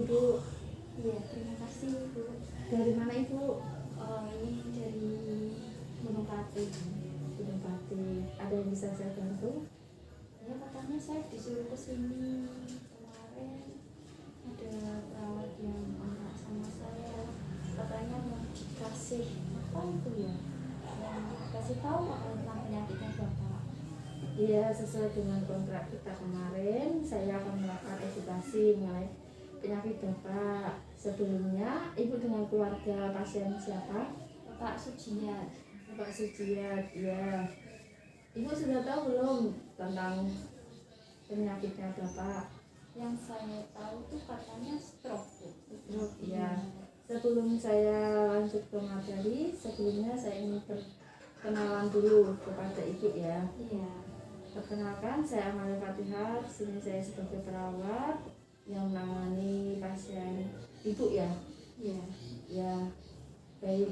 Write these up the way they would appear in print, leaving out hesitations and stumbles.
Ibu. Iya, terima kasih Bu. Dari mana Ibu? Ini dari Gunung Pati. Gunung Pati. Ada yang bisa saya bantu? Ya katanya saya disuruh kesini kemarin, ada perawat yang kontak sama saya, katanya mau dikasih apa itu ya, yang kasih tahu tentang penyakitnya Bapak. Iya, sesuai dengan kontrak kita kemarin, saya akan melakukan edukasi mengenai penyakit Bapak. Sebelumnya, Ibu dengan keluarga pasien siapa? Bapak Sujiat. Bapak Sujiat, ya. Ibu sudah tahu belum tentang penyakitnya Bapak? Yang saya tahu tuh katanya stroke Bu. Stroke, ya. Sebelum saya lanjut ke materi, sebelumnya saya ingin perkenalan dulu kepada Ibu ya. Iya. Perkenalkan, saya Amalia Fatihah. Di sini saya sebagai perawat yang menangani pasien Ibu ya. Iya. Ya, baik.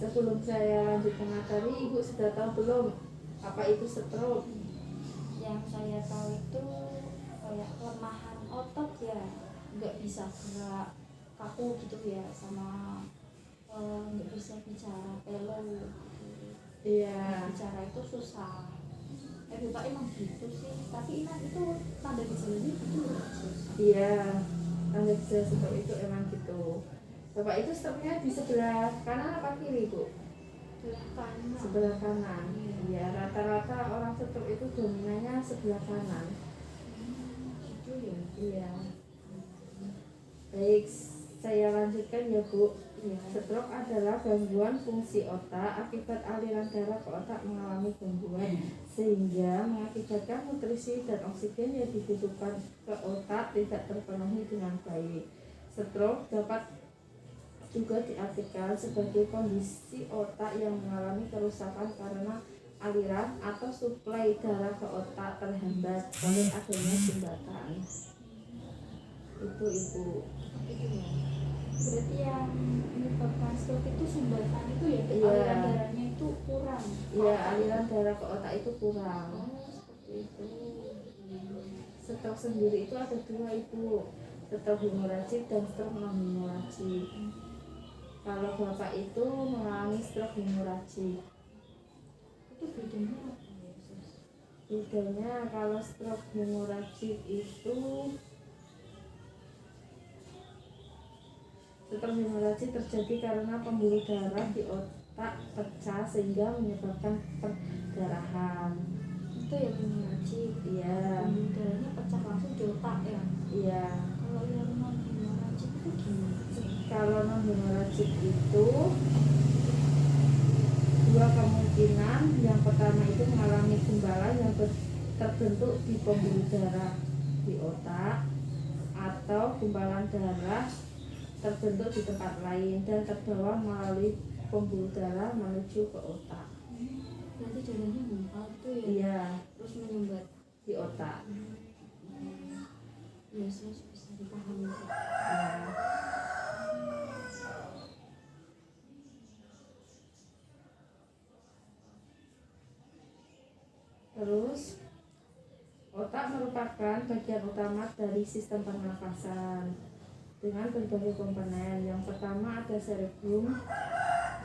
Sebelum saya lanjut ke materi, Ibu sudah tahu belum apa itu stroke? Yang saya tahu itu kayak kelemahan otot ya, nggak bisa gerak, kaku gitu ya, sama nggak bisa bicara, pelo gitu. Iya. Bicara itu susah. Bapak emang gitu sih, tapi ingat itu tanda gejalanya gitu loh. Iya, tanda gejala stroke itu emang gitu. Bapak itu stroke-nya di sebelah kanan apa kiri, Bu? Sebelah kanan. Sebelah kanan. Iya, rata-rata orang stroke itu dominannya sebelah kanan. Gitu ya. Iya. Baik, saya lanjutkan ya Bu. Iya. Stroke adalah gangguan fungsi otak akibat aliran darah ke otak mengalami gangguan sehingga mengakibatkan nutrisi dan oksigen yang dibutuhkan ke otak tidak terpenuhi dengan baik. Stroke dapat juga diartikan sebagai kondisi otak yang mengalami kerusakan karena aliran atau suplai darah ke otak terhambat oleh adanya sumbatan. Itu Ibu. Itu ya. Berarti yang menyebabkan stroke itu sumbatan itu ya, Iya. aliran darahnya itu kurang. Iya, aliran darah ke otak itu kurang. Seperti itu. Stroke sendiri itu ada dua Ibu, stroke hemoragik dan stroke non hemoragik. Kalau Bapak itu mengalami stroke hemoragik. Itu bedanya apa ya, Sus? Bedanya kalau stroke hemoragik itu stroke hemoragik terjadi karena pembuluh darah di otak pecah sehingga menyebabkan perdarahan. Itu ya hemoragik. Iya. Pembuluh darahnya pecah langsung di otak ya. Iya. Kalau yang non hemoragik itu gimana? Kalau non hemoragik itu dua kemungkinan. Yang pertama itu mengalami gumpalan yang terbentuk di pembuluh darah di otak, atau gumpalan darah terbentuk di tempat lain dan terbawa melalui pembuluh darah menuju ke otak. Nanti darahnya gumpal itu ya. Iya, Terus menyumbat di otak. Ya, Sus, bisa dipahami. Ya. Terus otak merupakan bagian utama dari sistem pernafasan dengan berbagai komponen. Yang pertama ada cerebrum,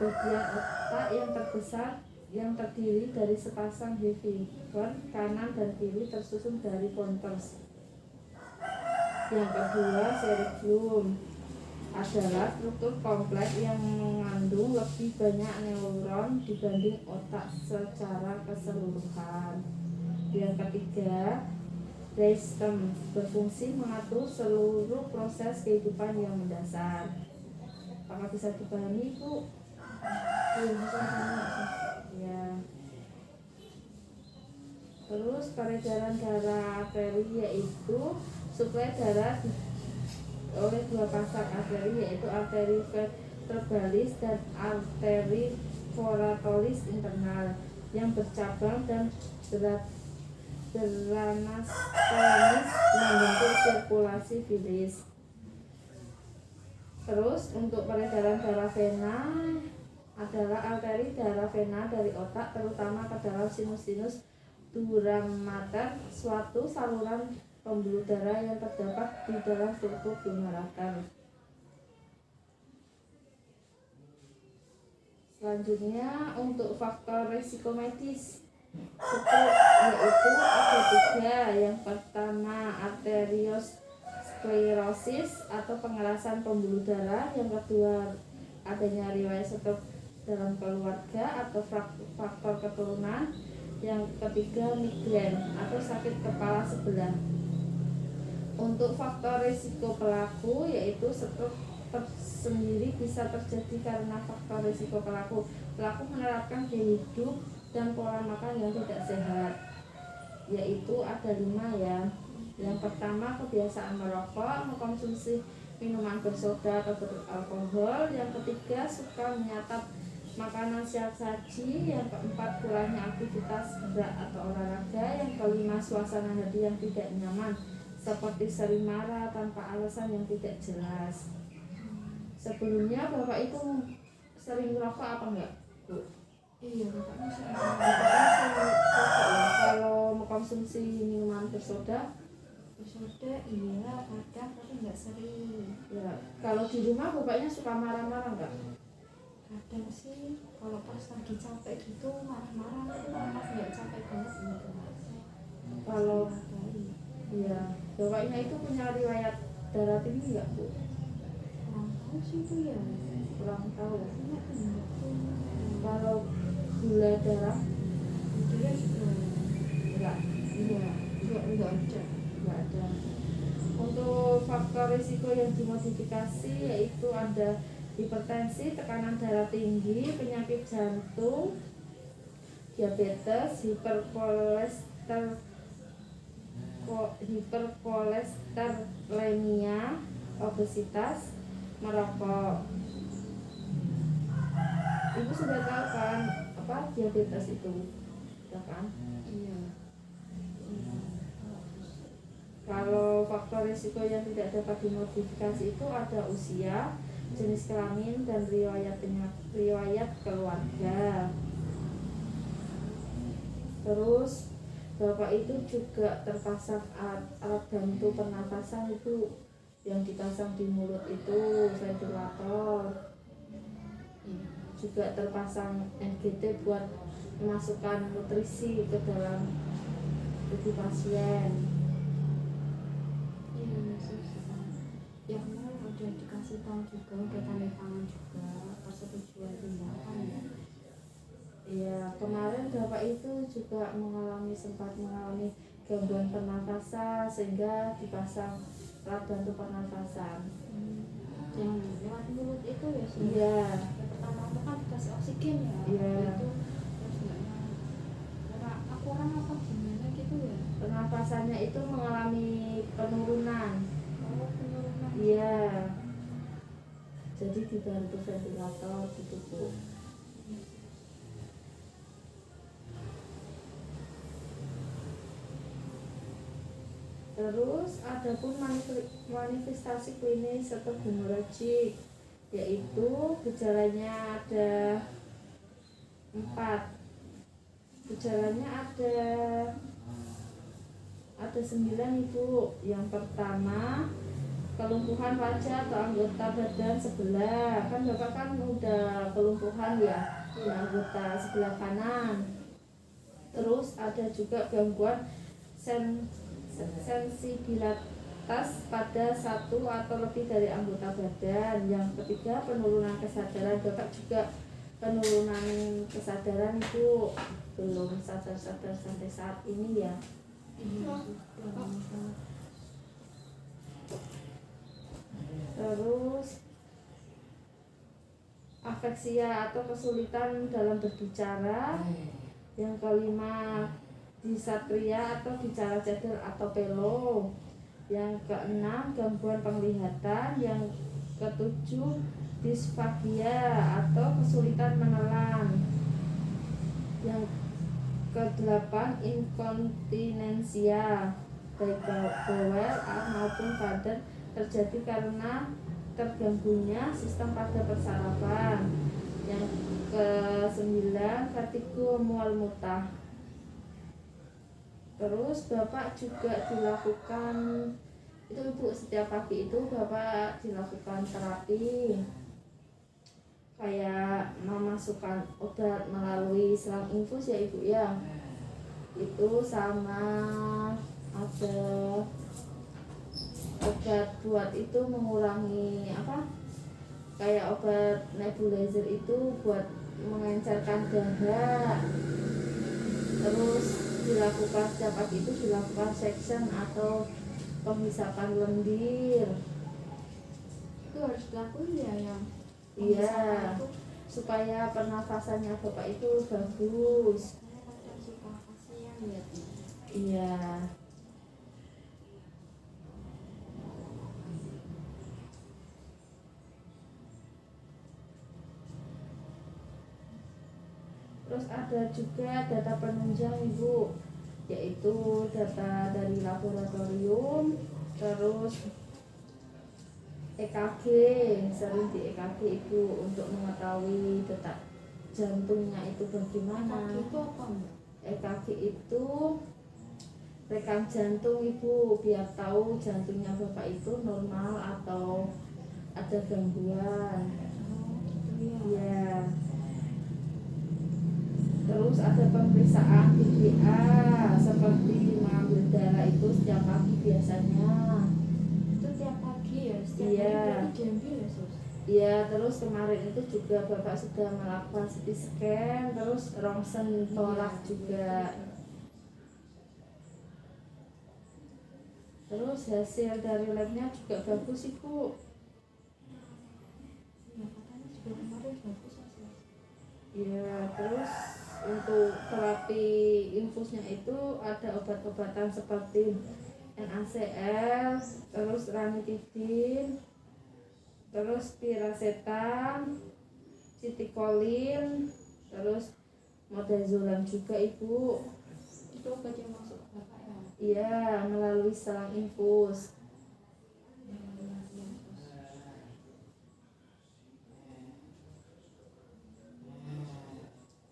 bagian otak yang terbesar yang terdiri dari sepasang hemisphere kanan dan kiri tersusun dari pons. Yang kedua, cerebrum adalah struktur kompleks yang mengandung lebih banyak neuron dibanding otak secara keseluruhan. Yang ketiga, brainstem berfungsi mengatur seluruh proses kehidupan yang mendasar. Apakah bisa dipahami, Bu? Ya. Terus peredaran darah arteri yaitu suplai darah oleh dua pasang arteri, yaitu arteri vertebralis dan arteri poratoris internal yang bercabang dan beranastomis membentuk sirkulasi bilis. Terus untuk peredaran darah vena adalah arteri darah vena dari otak terutama ke dalam sinus-sinus duramater, suatu saluran pembuluh darah yang terdapat di dalam struktur duramater. Selanjutnya untuk faktor risiko medis stroke, yaitu ada 3. Yang pertama arteriosklerosis atau pengerasan pembuluh darah. Yang kedua adanya riwayat stroke dalam keluarga atau faktor keturunan. Yang ketiga migrain atau sakit kepala sebelah. Untuk faktor risiko pelaku, yaitu stroke tersendiri bisa terjadi karena faktor risiko pelaku menerapkan gaya hidup dan pola makan yang tidak sehat, yaitu ada 5 ya. Yang pertama kebiasaan merokok, mengkonsumsi minuman bersoda atau beralkohol. Yang ketiga suka menyantap makanan siap saji. Yang keempat kurangnya aktivitas gerak atau olahraga. Yang kelima suasana hati yang tidak nyaman, seperti sering marah tanpa alasan yang tidak jelas. Sebelumnya Bapak itu sering merokok apa enggak, Bu? Iya, bapaknya sering. Kalau mengkonsumsi minuman bersoda? Bersoda iya, kadang tapi nggak sering. Ya, kalau di rumah Bapaknya suka marah-marah enggak? Kadang sih kalau pas lagi capek gitu marah-marah, tapi kalau pas nggak capek banget gitu. Kalau iya, Bapaknya itu punya riwayat darah tinggi enggak, Bu? Kurang tahu sih itu ya. Kurang tahu. Kayaknya enggak tuh. Kalau gula darah Dia juga enggak, enggak ada. enggak ada. Untuk faktor risiko yang dimodifikasi yaitu ada hipertensi, tekanan darah tinggi, penyakit jantung, diabetes, hiperkolesterolemia, obesitas, merokok. Ibu sudah tahu kan apa diabetes itu, sudah kan? Iya. Kalau faktor risiko yang tidak dapat dimodifikasi itu ada usia, jenis kelamin, dan riwayat keluarga. Terus Bapak itu juga terpasang alat bantu pernapasan itu yang dipasang di mulut itu ventilator. Juga terpasang NGT buat memasukkan nutrisi ke dalam tubuh pasien. Iya, susah. Ya kemarin udah dikasih tahu juga, udah tanda tangan juga persetujuan tindakan ya. Iya, kemarin Bapak itu juga sempat mengalami gangguan pernafasan sehingga dipasang alat bantu pernafasan. Yang lewat mulut itu ya sih. Iya. Yang pertama itu kan dikasih oksigen ya. Iya. Itu terus karena kurang apa gimana gitu ya. Pernafasannya itu mengalami penurunan. Oh, penurunan. Iya. Jadi dibantu ventilator gitu, Bu. Terus adapun manifestasi klinis atau hemoragik, yaitu gejalanya ada 4. Gejalanya ada 9, Ibu. Yang pertama kelumpuhan wajah atau anggota badan sebelah. Kan Bapak kan udah kelumpuhan ya di anggota sebelah kanan. Terus ada juga gangguan sensibilitas pada satu atau lebih dari anggota badan. Yang ketiga penurunan kesadaran. Bapak juga penurunan kesadaran itu belum sadar-sadar sampai saat ini ya. Terus afeksia atau kesulitan dalam berbicara. Yang kelima disatria atau bicara cadel atau pelo. Yang keenam gangguan penglihatan. Yang ketujuh disfagia atau kesulitan menelan. Yang kedelapan inkontinensia baik bawel maupun badan terjadi karena terganggunya sistem pada persarafan. Yang ke-9 vertigo mual muntah. Terus Bapak juga dilakukan itu Ibu, setiap pagi itu Bapak dilakukan terapi kayak memasukkan obat melalui selang infus ya Ibu ya. Itu sama ada obat buat itu mengurangi apa? Kayak obat nebulizer itu buat mengencerkan dada. Terus dilakukan setiap pagi itu dilakukan section atau penghisapan lendir. Itu harus dilakuin ya yang Iya, supaya pernafasannya Bapak itu bagus. saya kadang suka kasihan lihatnya. Iya. Terus ada juga data penunjang Ibu, yaitu data dari laboratorium, terus EKG, sering di EKG Ibu untuk mengetahui detak jantungnya itu bagaimana. Kaki itu apa Mbak? EKG itu rekam jantung Ibu, biar tahu jantungnya Bapak itu normal atau ada gangguan. Oh gitu ya. Ya. Terus ada pemeriksaan PGA seperti mengambil darah itu setiap pagi biasanya. Itu tiap pagi ya, setiap Iya. hari berarti diambil ya sus? Iya, terus kemarin itu juga Bapak sudah melakukan CT scan, terus rongsen tolak juga. Terus hasil dari labnya juga bagus Ibu. Ya katanya juga kemarin bagus ya sus. Iya, terus untuk terapi infusnya itu ada obat-obatan seperti NaCl, terus ranitidin, terus piracetam, sitikolin, terus modazolam juga Ibu. Itu obat yang masuk ke Bapak ya? Iya, melalui selang infus. Ya sus.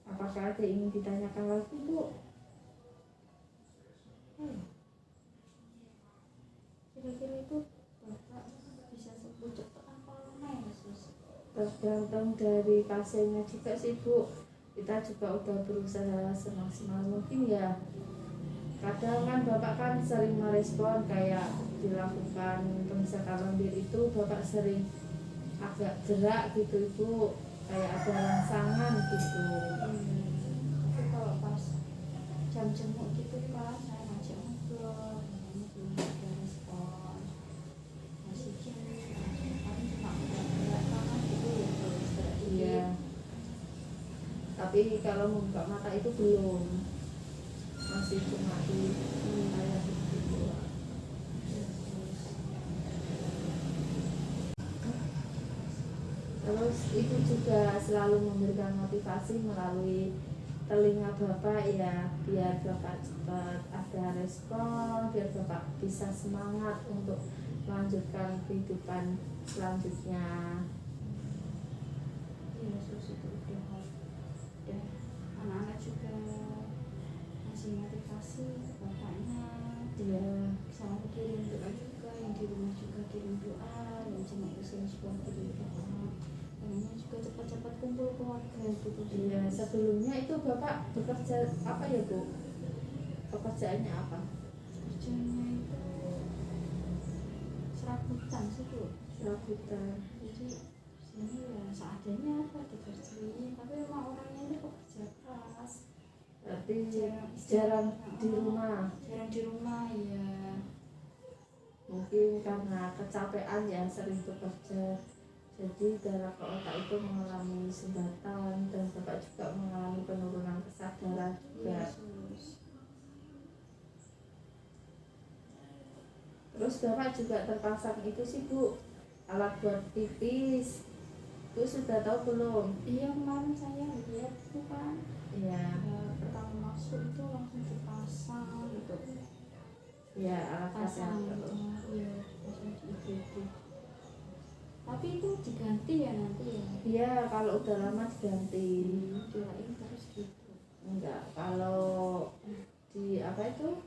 Apakah ada yang ingin ditanyakan lagi Bu? Kira-kira itu Bapak bisa sembuh cepat apa lama ya sus? Tergantung dari pasiennya juga sih Bu. Kita juga udah berusaha semaksimal mungkin ya. Kadang kan Bapak kan sering merespon kayak dilakukan pengisian lendir itu Bapak sering agak gerak gitu Ibu, kayak ada rangsangan gitu. Tapi kalau pas jam jemuk gitu kan saya ngajak ngobrol, ini belum ada respon, masih paling cuma gerak tangan gitu ya terus gerak dikit. Iya. Tapi kalau membuka mata itu belum, masih cuma di kayak gitu. Terus itu juga selalu memberikan motivasi melalui telinga Bapak ya, biar Bapak cepat ada respon, biar Bapak bisa semangat untuk melanjutkan kehidupan selanjutnya. Iya sus itu udah anak-anak juga masih motivasi ke bapaknya. Iya. Sama kirim doa juga, yang di rumah juga kirim doa, yang cuma usia juga kirim doa. Pengennya juga cepat-cepat kumpul keluarga gitu. Iya, sebelumnya itu Bapak bekerja apa ya Bu? Pekerjaannya apa? Kerjanya itu serabutan sih Bu. Serabutan. Jadi sini ya seadanya apa dikerjain, tapi memang orangnya ini pekerja keras. Berarti jarang di rumah. Jarang di rumah ya. Mungkin karena kecapean ya, sering bekerja, jadi darah ke otak itu mengalami sumbatan dan Bapak juga mengalami penurunan kesadaran juga. Yesus. Terus Bapak juga terpasang itu sih Bu, alat buat pipis. Itu sudah tahu belum? Iya kemarin saya lihat itu kan. Iya. Pertama masuk itu langsung dipasang gitu. Iya, alat Pasang kasih. iya pasang di IGD. Tapi itu diganti ya nanti ya. Iya, kalau udah lama diganti. Kirain terus gitu. Enggak, kalau di apa itu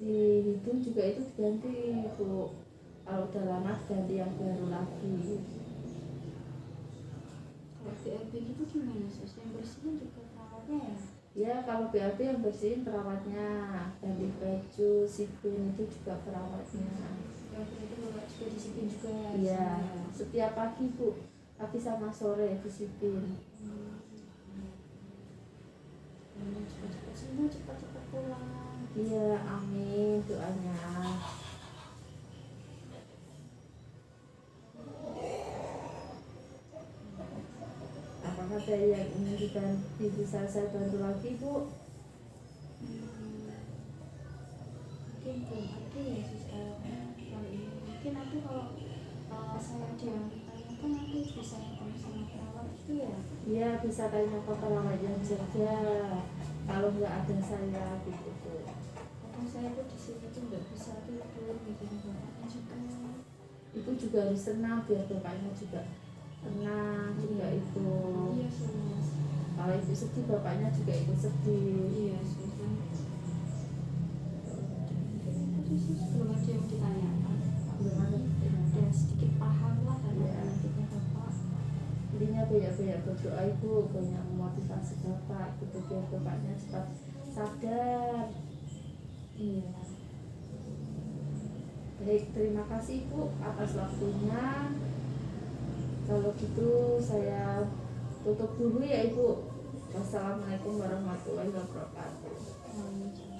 di hidung juga itu diganti Bu. Kalau udah lama ganti yang baru lagi. Kalau BAB gitu gimana sus? Yang bersihin juga perawatnya ya? Ya kalau BAB yang bersihin perawatnya, ganti baju, sipin itu juga perawatnya. Ya berarti bapak juga disiplin juga ya? Iya, Sama ya? setiap pagi Bu, pagi sama sore disipin. Cepat-cepat sembuh, cepat-cepat pulang. Iya, amin doanya. Apakah ada yang ingin bisa saya bantu lagi Bu? Mungkin belum ada ya sus kali ini. Mungkin nanti kalau saya ada yang tanyakan nanti bisa ketemu sama perawat gitu ya? Iya, bisa tanya ke perawat yang jaga. Kalau nggak ada saya gitu Bu. Kadang saya tuh di sini tuh nggak bisa tidur mikirin bapaknya juga. Itu juga harus tenang biar bapaknya juga tenang juga itu. Iya sus. Kalau ibu sedih bapaknya juga ikut sedih. Iya sus. Itu sus belum ada yang ditanyakan. Belum ada. Udah sedikit paham lah karena Iya. penyakitnya bapak. Intinya banyak-banyak berdoa ibu, banyak memotivasi bapak gitu biar bapaknya cepat sadar. Iya. Baik, terima kasih ibu atas waktunya. Kalau gitu saya tutup dulu ya ibu. Wassalamualaikum warahmatullahi wabarakatuh.